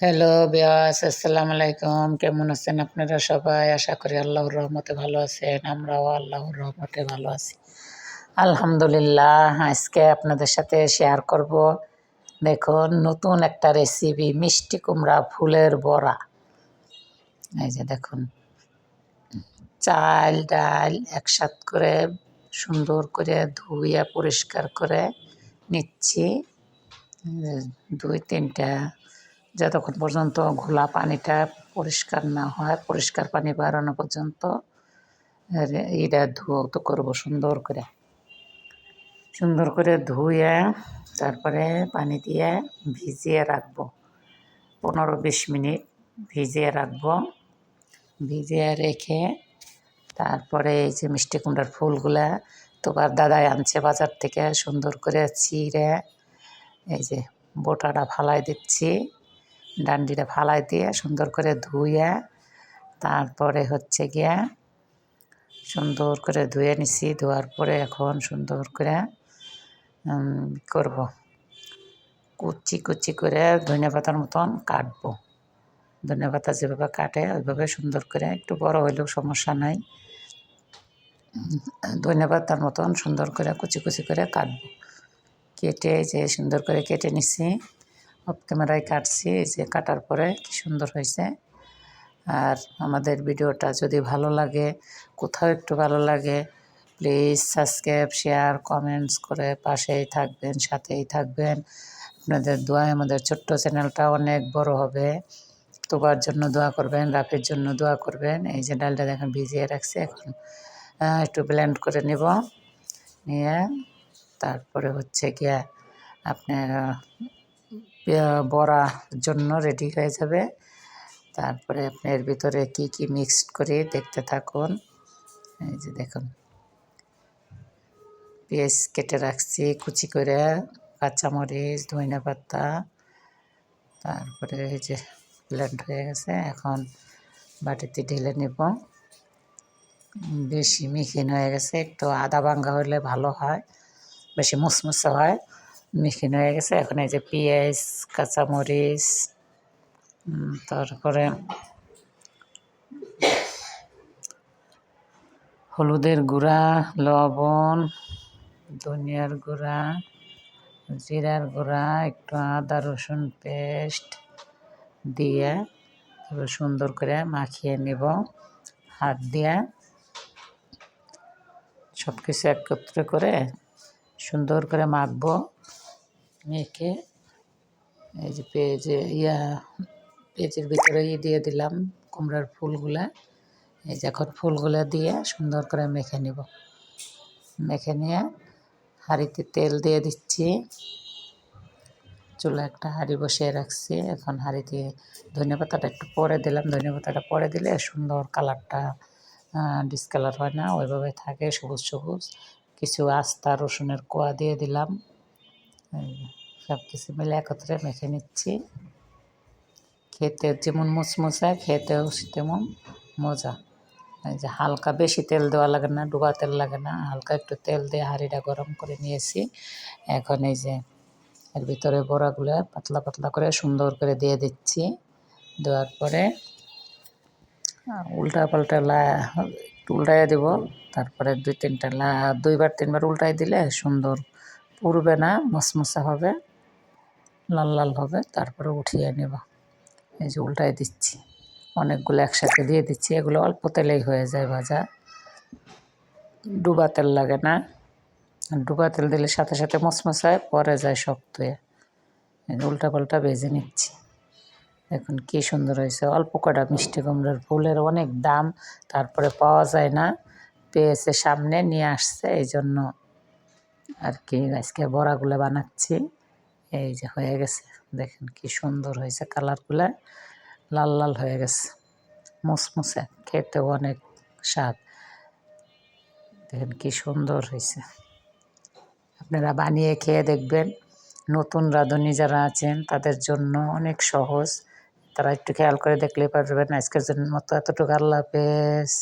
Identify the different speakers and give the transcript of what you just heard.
Speaker 1: Hello বিয়াস, আসসালামু আলাইকুম। কেমন আছেন আপনারা সবাই? আশা করি আল্লাহর রহমতে ভালো আছেন। আমরাও আল্লাহর রহমতে ভালো আছি আলহামদুলিল্লাহ। আজকে আপনাদের সাথে শেয়ার করব, দেখুন, নতুন একটা রেসিপি, মিষ্টি কুমড়া ফুলের বড়া। এই যে দেখুন, চাল ডাল একসাথ করে সুন্দর করে ধুয়ে পরিষ্কার করে নিচ্ছি। 2-3টা, যতক্ষণ পর্যন্ত ঘোলা পানিটা পরিষ্কার না হয়, পরিষ্কার পানি বাড়ানো পর্যন্ত এটা ধুতে করবো সুন্দর করে ধুয়ে তারপরে পানি দিয়ে ভিজিয়ে রাখবো 15-20 মিনিট ভিজিয়ে রাখবো। ভিজিয়ে রেখে তারপরে এই যে মিষ্টি কুমড়ার ফুলগুলা তোমার দাদাই আনছে বাজার থেকে, সুন্দর করে ছিঁড়ে এই যে বোটাটা ফালাই দিচ্ছি, ডান্ডিটা ফালাই দিয়ে সুন্দর করে ধুয়ে তারপরে হচ্ছে গিয়া সুন্দর করে ধুয়ে নিছি। ধোয়ার পরে এখন সুন্দর করে করব, কুচি কুচি করে ধনিয়া পাতার মতন কাটবো। ধনিয়া পাতা যেভাবে কাটে ওইভাবে সুন্দর করে, একটু বড় হইলেও সমস্যা নাই, ধনিয়া পাতার মতন সুন্দর করে কুচি কুচি করে কাটবো। কেটে যে সুন্দর করে কেটে নিছি, অফ ক্যামেরায় কাটছি। এই যে কাটার পরে কি সুন্দর হয়েছে। আর আমাদের ভিডিওটা যদি ভালো লাগে, কোথাও একটু ভালো লাগে, প্লিজ সাবস্ক্রাইব, শেয়ার, কমেন্টস করে পাশেই থাকবেন, সাথেই থাকবেন। আপনাদের দোয়ায় আমাদের ছোট্ট চ্যানেলটা অনেক বড় হবে। তোবার জন্য দোয়া করবেন, রাফির জন্য দোয়া করবেন। এই যে ডালটা দেখেন ভিজিয়ে রাখছি, এখন একটু ব্লেন্ড করে নেব, নিয়ে তারপরে হচ্ছে গিয়া আপনার বড়ার জন্য রেডি হয়ে যাবে। তারপরে আপনার ভিতরে কি কি মিক্সড করে দেখতে থাকুন। এই যে দেখুন, পেঁয়াজ কেটে রাখছি কুচি করে, কাঁচামরিচ, ধনিয়া পাতা, তারপরে এই যে ব্লেন্ড হয়ে গেছে। এখন বাটিতে ঢেলে নেব। বেশি মিহিন হয়ে গেছে, একটু আদা ভাঙ্গা হলে ভালো হয়, বেশি মুসমুসে হয়। মিহিন হয়ে গেছে। এখন এই যে পেঁয়াজ, কাঁচামরিচ, তারপরে হলুদের গুঁড়া, লবণ, ধনিয়ার গুঁড়া, জিরার গুঁড়া, একটু আদা রসুন পেস্ট দিয়ে সুন্দর করে মাখিয়ে নেব হাত দিয়ে। সব কিছু একত্র করে সুন্দর করে মাখবো। মেখে এই যে পেঁয়াজের ভিতরে দিয়ে দিলাম কুমড়ার ফুলগুলা। এই যে এখন ফুলগুলা দিয়ে সুন্দর করে মেখে নেব। মেখে নিয়ে হাঁড়িতে তেল দিয়ে দিচ্ছি, চুলা একটা হাঁড়ি বসিয়ে রাখছি। এখন হাঁড়িতে ধনিয়া পাতাটা একটু পরে দিলাম, ধনিয়া পাতাটা পরে দিলে সুন্দর কালারটা ডিসকালার হয় না, ওইভাবে থাকে সবুজ সবুজ। কিছু আস্তা রসুনের কোয়া দিয়ে দিলাম। সব কিছু মিলে একত্রে মেখে নিচ্ছি। খেতে যেমন মুচমুচে, খেতেও তেমন মজা। এই যে হালকা, বেশি তেল দেওয়া লাগে না, ডুবা তেল লাগে না, হালকা একটু তেল দিয়ে হাঁড়িটা গরম করে নিয়েছি। এখন এই যে এর ভিতরে বড়াগুলো পাতলা পাতলা করে সুন্দর করে দিয়ে দিচ্ছি। দেওয়ার পরে উল্টা পাল্টা উল্টাইয়া দেব। তারপরে 2-3বার উল্টাই দিলে সুন্দর পুড়বে না, মশমশা হবে, লাল লাল হবে। তারপরে উঠিয়ে নেব। এই যে উল্টাই দিচ্ছি, অনেকগুলো একসাথে দিয়ে দিচ্ছি। এগুলো অল্প তেলেই হয়ে যায় ভাজা, ডুবা তেল লাগে না। ডুবা তেল দিলে সাথে সাথে মশমশায় পরে যায় শক্ত হয়ে। উল্টা পাল্টা ভেজে নিচ্ছি। দেখুন কি সুন্দর হয়েছে। অল্প কটা মিষ্টি কুমড়ার ফুলের অনেক দাম, তারপরে পাওয়া যায় না, পেয়েছে সামনে নিয়ে আসছে, এই জন্য আর কি আজকে বড়াগুলো বানাচ্ছি। এই যে হয়ে গেছে, দেখেন কি সুন্দর হয়েছে, কালারগুলো লাল লাল হয়ে গেছে, মুসমুসে, খেতেও অনেক স্বাদ। দেখেন কি সুন্দর হয়েছে। আপনারা বানিয়ে খেয়ে দেখবেন। নতুন রাঁধুনি যারা আছেন তাদের জন্য অনেক সহজ, তারা একটু খেয়াল করে দেখলে পারবেন। আজকের জন্য মতো এতটুকু, আল্লাহ হাফেজ।